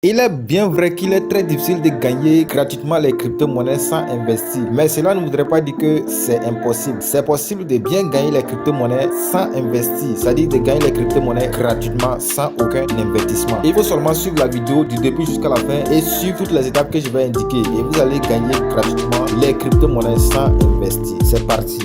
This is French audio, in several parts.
Il est bien vrai qu'il est très difficile de gagner gratuitement les crypto-monnaies sans investir. Mais cela ne voudrait pas dire que c'est impossible. C'est possible de bien gagner les crypto-monnaies sans investir. C'est-à-dire de gagner les crypto-monnaies gratuitement sans aucun investissement. Il faut seulement suivre la vidéo du début jusqu'à la fin et suivre toutes les étapes que je vais indiquer. Et vous allez gagner gratuitement les crypto-monnaies sans investir. C'est parti.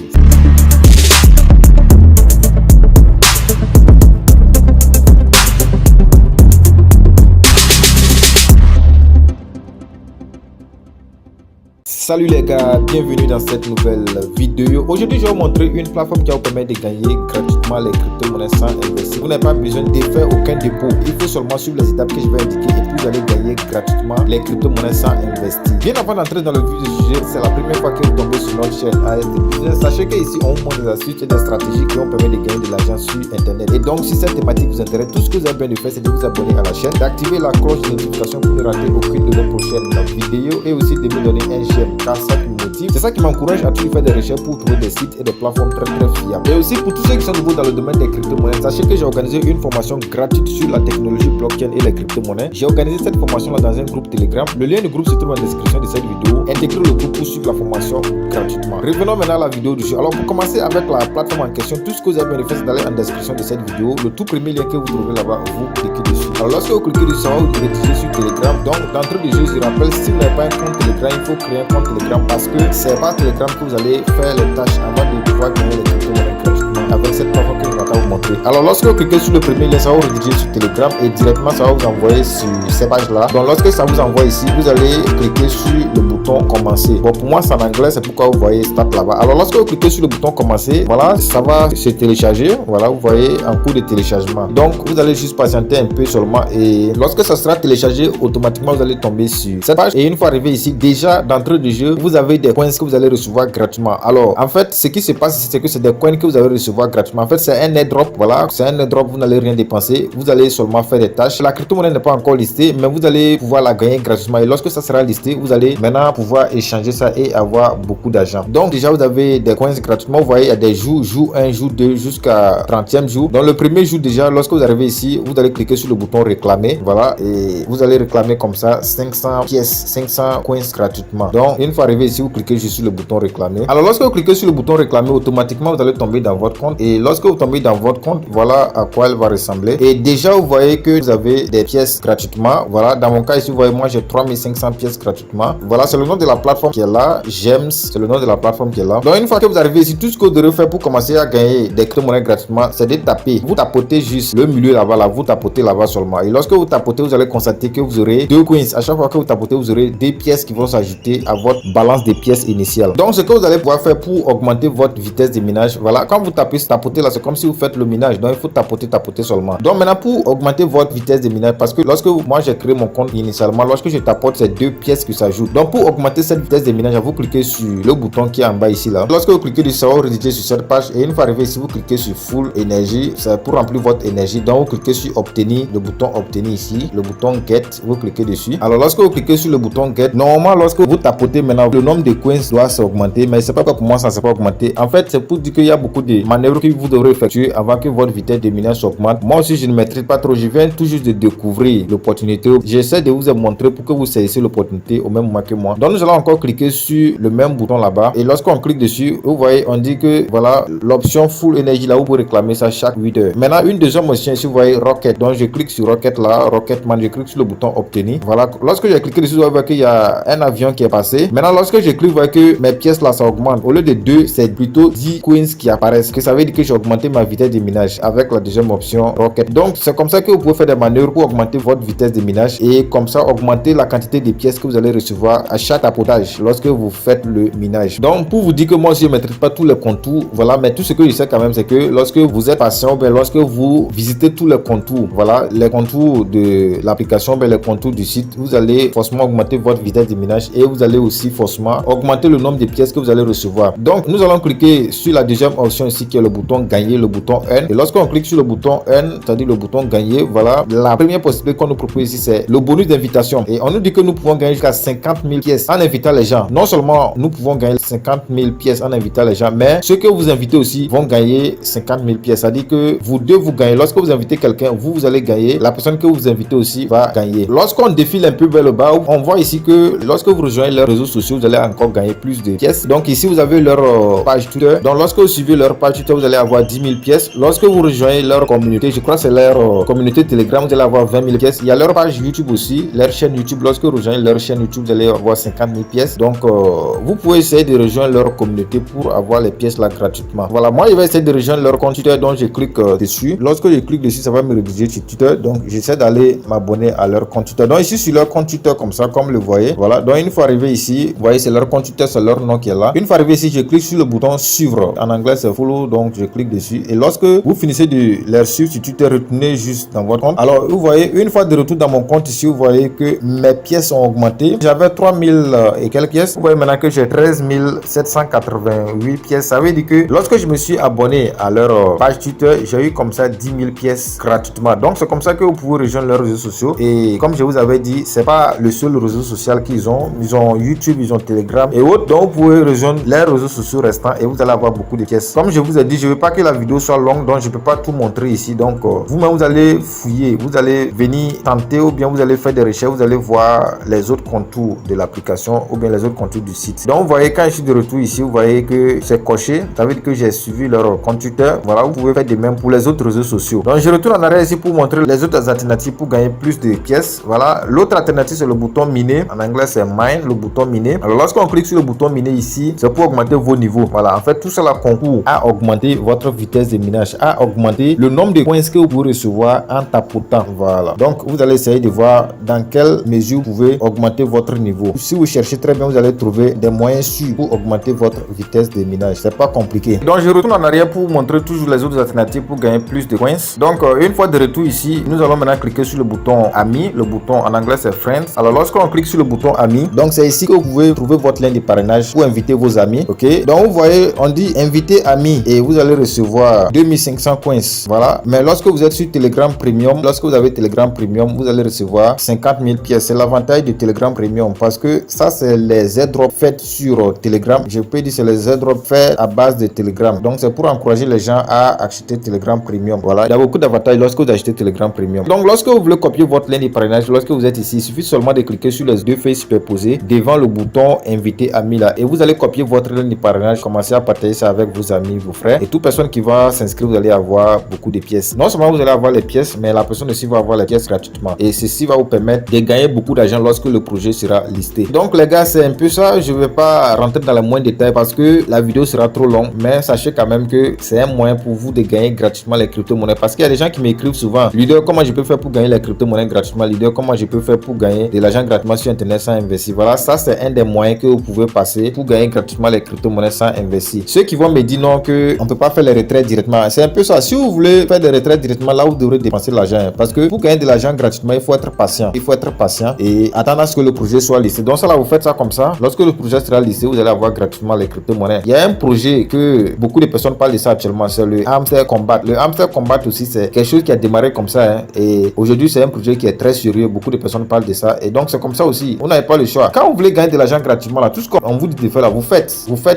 Salut les gars, bienvenue dans cette nouvelle vidéo. Aujourd'hui, je vais vous montrer une plateforme qui va vous permettre de gagner gratuitement les crypto-monnaies sans investir. Vous n'avez pas besoin de faire aucun dépôt. Il faut seulement suivre les étapes que je vais indiquer et puis vous allez gagner gratuitement les crypto-monnaies sans investir. Bien avant d'entrer dans le vif du sujet, c'est la première fois que vous tombez sur notre chaîne ASD Business. Sachez qu'ici, on vous montre des astuces et des stratégies qui vont permettre de gagner de l'argent sur Internet. Et donc, si cette thématique vous intéresse, tout ce que vous avez besoin de faire, c'est de vous abonner à la chaîne, d'activer la cloche de notification pour ne rater aucune de nos prochaines vidéos et aussi de me donner un j'aime. Car ça me motive. C'est ça qui m'encourage à toujours faire des recherches pour trouver des sites et des plateformes très fiables. Et aussi pour tous ceux qui sont nouveaux dans le domaine des crypto-monnaies, sachez que j'ai organisé une formation gratuite sur la technologie blockchain et les crypto-monnaies. J'ai organisé cette formation là dans un groupe Telegram. Le lien du groupe se trouve en description de cette vidéo. Intégrez le groupe pour suivre la formation gratuitement. Revenons maintenant à la vidéo du jour. Alors pour commencer avec la plateforme en question, tout ce que vous avez besoin de faire c'est d'aller en description de cette vidéo. Le tout premier lien que vous trouvez là-bas, vous cliquez dessus. Alors lorsque vous cliquez dessus, ça va vous diriger sur Telegram. Donc d'entrée de jeu, je rappelle, si vous n'avez pas un compte Telegram, il faut créer un compte Telegram parce que c'est par Telegram que vous allez faire les tâches avant de pouvoir gagner les crypto-monnaies gratuitement avec cette plateforme que je vais vous montrer. Alors lorsque vous cliquez sur le premier lien, ça va vous rediriger sur Telegram et directement ça va vous envoyer sur ces pages-là. Donc lorsque ça vous envoie ici, vous allez cliquer sur le bouton commencer. Bon, pour moi c'est en anglais, c'est pourquoi vous voyez start là-bas. Alors lorsque vous cliquez sur le bouton commencer, voilà, ça va se télécharger. Voilà, vous voyez en cours de téléchargement. Donc vous allez juste patienter un peu seulement et lorsque ça sera téléchargé, automatiquement vous allez tomber sur cette page. Et une fois arrivé ici, déjà d'entrée de jeu, vous avez des coins que vous allez recevoir gratuitement. Alors en fait, ce qui se passe ici, c'est que c'est des coins que vous allez recevoir gratuitement. En fait, c'est un airdrop. Voilà, c'est un airdrop. Vous n'allez rien dépenser. Vous allez seulement faire des tâches. La crypto-monnaie n'est pas encore listée, mais vous allez pouvoir la gagner gratuitement. Et lorsque ça sera listé, vous allez maintenant pouvoir échanger ça et avoir beaucoup d'argent. Donc déjà, vous avez des coins gratuitement. Vous voyez, il y a des jours, jour 1, jour 2, jusqu'à 30e jour. Dans le premier jour déjà, lorsque vous arrivez ici, vous allez cliquer sur le bouton réclamer. Voilà, et vous allez réclamer comme ça 500 pièces, 500 coins gratuitement. Donc une fois arrivé ici, vous cliquez juste sur le bouton réclamer. Alors lorsque vous cliquez sur le bouton réclamer, automatiquement vous allez tomber dans votre compte. Et lorsque vous tombez dans votre compte, voilà à quoi elle va ressembler. Et déjà vous voyez que vous avez des pièces gratuitement. Voilà, dans mon cas ici, vous voyez, moi j'ai 3500 pièces gratuitement. Voilà, c'est le nom de la plateforme qui est là. Gems, c'est le nom de la plateforme qui est là. Donc une fois que vous arrivez ici, tout ce que vous devez faire pour commencer à gagner des crypto-monnaies gratuitement, c'est de taper. Vous tapotez juste le milieu là-bas, là, vous tapotez là-bas seulement. Et lorsque vous tapotez, vous allez constater que vous aurez 2 coins. À chaque fois que vous tapotez, vous aurez des pièces qui vont s'ajouter à votre balance des pièces initiales. Donc ce que vous allez pouvoir faire pour augmenter votre vitesse de minage, voilà, quand vous tapez, tapoter là, c'est comme si vous faites le minage. Donc il faut tapoter seulement. Donc maintenant pour augmenter votre vitesse de minage, parce que lorsque moi j'ai créé mon compte initialement, lorsque je tapote, c'est 2 pièces qui s'ajoutent. Donc pour augmenter cette vitesse de minage, vous cliquez sur le bouton qui est en bas ici là. Lorsque vous cliquez dessus, ça va vous rediriger sur cette page et une fois arrivé ici, vous cliquez sur full énergie, c'est pour remplir votre énergie. Donc vous cliquez sur obtenir, le bouton obtenir ici, le bouton get, vous cliquez dessus. Alors lorsque vous cliquez sur le bouton get, normalement lorsque vous tapotez maintenant, le nombre de coins doit s'augmenter, mais c'est pas pour moi ça s'est pas augmenté. En fait, c'est pour dire qu'il y a beaucoup de manœuvres que vous devrez effectuer avant que votre vitesse de minage s'augmente. Moi aussi je ne maîtrise pas trop, je viens tout juste de découvrir l'opportunité. J'essaie de vous montrer pour que vous saisissiez l'opportunité au même moment que moi. Donc nous allons encore cliquer sur le même bouton là-bas et lorsqu'on clique dessus, vous voyez, on dit que voilà l'option full énergie là, vous pouvez réclamer ça chaque 8 heures. Maintenant une deuxième option ici, vous voyez Rocket. Donc je clique sur Rocket là, Rocketman, je clique sur le bouton obtenir. Voilà, lorsque j'ai cliqué dessus, vous voyez qu'il y a un avion qui est passé. Maintenant lorsque je clique, vous voyez que mes pièces là ça augmente. Au lieu de 2, c'est plutôt 10 coins qui apparaissent. Que ça veut dire que j'ai augmenté ma vitesse de minage avec la deuxième option Rocket. Donc c'est comme ça que vous pouvez faire des manœuvres pour augmenter votre vitesse de minage et comme ça augmenter la quantité de pièces que vous allez recevoir à chaque tapotage lorsque vous faites le minage. Donc pour vous dire que moi aussi je ne maîtrise pas tous les contours, voilà, mais tout ce que je sais quand même c'est que lorsque vous êtes patient, ben, lorsque vous visitez tous les contours, voilà, les contours de l'application, ben, les contours du site, vous allez forcément augmenter votre vitesse de minage et vous allez aussi forcément augmenter le nombre de pièces que vous allez recevoir. Donc nous allons cliquer sur la deuxième option ici qui est le bouton gagner, le bouton earn. Et lorsqu'on clique sur le bouton earn, c'est-à-dire le bouton gagner, voilà, la première possibilité qu'on nous propose ici c'est le bonus d'invitation. Et on nous dit que nous pouvons gagner jusqu'à 50 000 pièces en invitant les gens. Non seulement nous pouvons gagner 50 000 pièces en invitant les gens, mais ceux que vous invitez aussi vont gagner 50 000 pièces. C'est-à-dire que vous deux, vous gagnez. Lorsque vous invitez quelqu'un, vous allez gagner. La personne que vous invitez aussi va gagner. Lorsqu'on défile un peu vers le bas, on voit ici que lorsque vous rejoignez leurs réseaux sociaux, vous allez encore gagner plus de pièces. Donc ici, vous avez leur page Twitter. Donc lorsque vous suivez leur page Twitter, vous allez avoir 10 000 pièces. Lorsque vous rejoignez leur communauté, je crois que c'est leur communauté Telegram, vous allez avoir 20 000 pièces. Il y a leur page YouTube aussi, leur chaîne YouTube. Lorsque vous rejoignez leur chaîne YouTube, vous allez avoir 50 000 pièces. Donc vous pouvez essayer de rejoindre leur communauté pour avoir les pièces là gratuitement. Voilà, moi je vais essayer de rejoindre leur compte Twitter, donc je clique dessus. Lorsque je clique dessus, ça va me rediriger sur Twitter. Donc j'essaie d'aller m'abonner à leur compte Twitter. Donc ici sur leur compte Twitter comme ça, comme vous le voyez. Voilà, donc une fois arrivé ici, vous voyez c'est leur compte Twitter, c'est leur nom qui est là. Une fois arrivé ici, je clique sur le bouton suivre. En anglais c'est follow, donc je clique dessus. Et lorsque vous finissez de les suivre sur Twitter, retournez juste dans votre compte. Alors vous voyez, une fois de retour dans mon compte ici, vous voyez que mes pièces ont augmenté. J'avais 3000 et quelques pièces. Vous voyez maintenant que j'ai 13 788 pièces. Ça veut dire que lorsque je me suis abonné à leur page Twitter, j'ai eu comme ça 10 000 pièces gratuitement. Donc c'est comme ça que vous pouvez rejoindre leurs réseaux sociaux. Et comme je vous avais dit, c'est pas le seul réseau social qu'ils ont. Ils ont YouTube, ils ont Telegram et autres. Donc vous pouvez rejoindre les réseaux sociaux restants et vous allez avoir beaucoup de pièces. Comme je vous ai dit, je veux pas que la vidéo soit longue, donc je peux pas tout montrer ici. Donc vous-même vous allez fouiller, vous allez venir tenter ou bien vous allez faire des recherches, vous allez voir les autres contours de l'application ou bien les autres contours du site. Donc vous voyez quand je suis de retour ici, vous voyez que c'est coché. Ça veut dire que j'ai suivi leur compte Twitter. Voilà, vous pouvez faire de même pour les autres réseaux sociaux. Donc je retourne en arrière ici pour montrer les autres alternatives pour gagner plus de pièces. Voilà, l'autre alternative c'est le bouton miner. En anglais c'est mine, le bouton miner. Alors lorsqu'on clique sur le bouton miner ici, c'est pour augmenter vos niveaux. Voilà, en fait tout cela concourt à augmenter votre vitesse de minage, à augmenter le nombre de coins que vous pouvez recevoir en tapotant. Voilà, donc vous allez essayer de voir dans quelle mesure vous pouvez augmenter votre niveau. Si vous cherchez très bien, vous allez trouver des moyens sûrs pour augmenter votre vitesse de minage. C'est pas compliqué. Donc je retourne en arrière pour vous montrer toujours les autres alternatives pour gagner plus de coins. Donc une fois de retour ici, nous allons maintenant cliquer sur le bouton ami. Le bouton en anglais c'est friends. Alors lorsqu'on clique sur le bouton ami, donc c'est ici que vous pouvez trouver votre lien de parrainage pour inviter vos amis. Ok, donc vous voyez, on dit inviter amis et vous allez recevoir 2500 coins. Voilà, mais lorsque vous êtes sur Telegram Premium, lorsque vous avez Telegram Premium, vous allez recevoir 50 000 pièces. C'est l'avantage de Telegram Premium parce que ça c'est les airdrops faits sur Telegram. Je peux dire c'est les airdrops faits à base de Telegram. Donc c'est pour encourager les gens à acheter Telegram Premium. Voilà, il y a beaucoup d'avantages lorsque vous achetez Telegram Premium. Donc lorsque vous voulez copier votre lien de parrainage, lorsque vous êtes ici, il suffit seulement de cliquer sur les deux feuilles superposées devant le bouton inviter amis là et vous allez copier votre lien de parrainage, commencer à partager ça avec vos amis, vos frères et toute personne qui va s'inscrire, vous allez avoir beaucoup de pièces. Non seulement vous allez avoir les pièces, mais la personne aussi va avoir les pièces gratuitement et ceci va vous permettre de gagner beaucoup d'argent lorsque le projet sera listé. Donc les gars, c'est un peu ça. Je ne vais pas rentrer dans les moindres détails parce que la vidéo sera trop longue, mais sachez quand même que c'est un moyen pour vous de gagner gratuitement les crypto-monnaies parce qu'il y a des gens qui m'écrivent souvent: leader, comment je peux faire pour gagner les crypto-monnaies gratuitement? Leader, comment je peux faire pour gagner de l'argent gratuitement sur internet sans investir? Voilà, ça c'est un des moyens que vous pouvez passer pour gagner gratuitement les crypto-monnaies sans investir. Ceux qui vont me dire non, que on peut pas faire les retraites directement, c'est un peu ça. Si vous voulez faire des retraites directement, là vous devrez dépenser l'argent parce que pour gagner de l'argent gratuitement, il faut être patient. Il faut être patient et attendre à ce que le projet soit listé. Donc ça là, vous faites ça comme ça. Lorsque le projet sera listé, vous allez avoir gratuitement les crypto-monnaies. Il y a un projet que beaucoup de personnes parlent de ça actuellement, c'est le Hamster Combat. Le Hamster Combat aussi, c'est quelque chose qui a démarré comme ça, hein, et aujourd'hui c'est un projet qui est très sérieux. Beaucoup de personnes parlent de ça et donc c'est comme ça aussi. Vous n'avez pas le choix. Quand vous voulez gagner de l'argent gratuitement là, tout ce qu'on vous dit de faire là, vous faites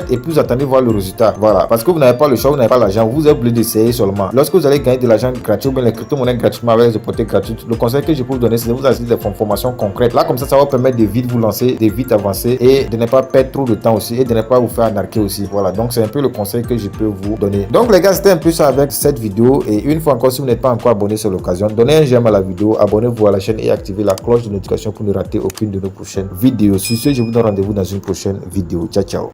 et puis vous attendez voir le résultat. Voilà, parce que vous n'avez pas le choix, vous n'avez pas l'argent, vous êtes obligé d'essayer seulement. Lorsque vous allez gagner de l'argent gratuit ou bien les crypto-monnaies gratuitement avec les opportunités gratuites, le conseil que je peux vous donner, c'est de vous acheter des formations concrètes. Là comme ça va vous permettre de vite vous lancer, de vite avancer et de ne pas perdre trop de temps aussi et de ne pas vous faire arnaquer aussi. Voilà, donc c'est un peu le conseil que je peux vous donner. Donc les gars, c'était un peu ça avec cette vidéo et une fois encore, si vous n'êtes pas encore abonné sur l'occasion, donnez un j'aime à la vidéo, abonnez-vous à la chaîne et activez la cloche de notification pour ne rater aucune de nos prochaines vidéos. Sur ce, je vous donne rendez-vous dans une prochaine vidéo. Ciao ciao.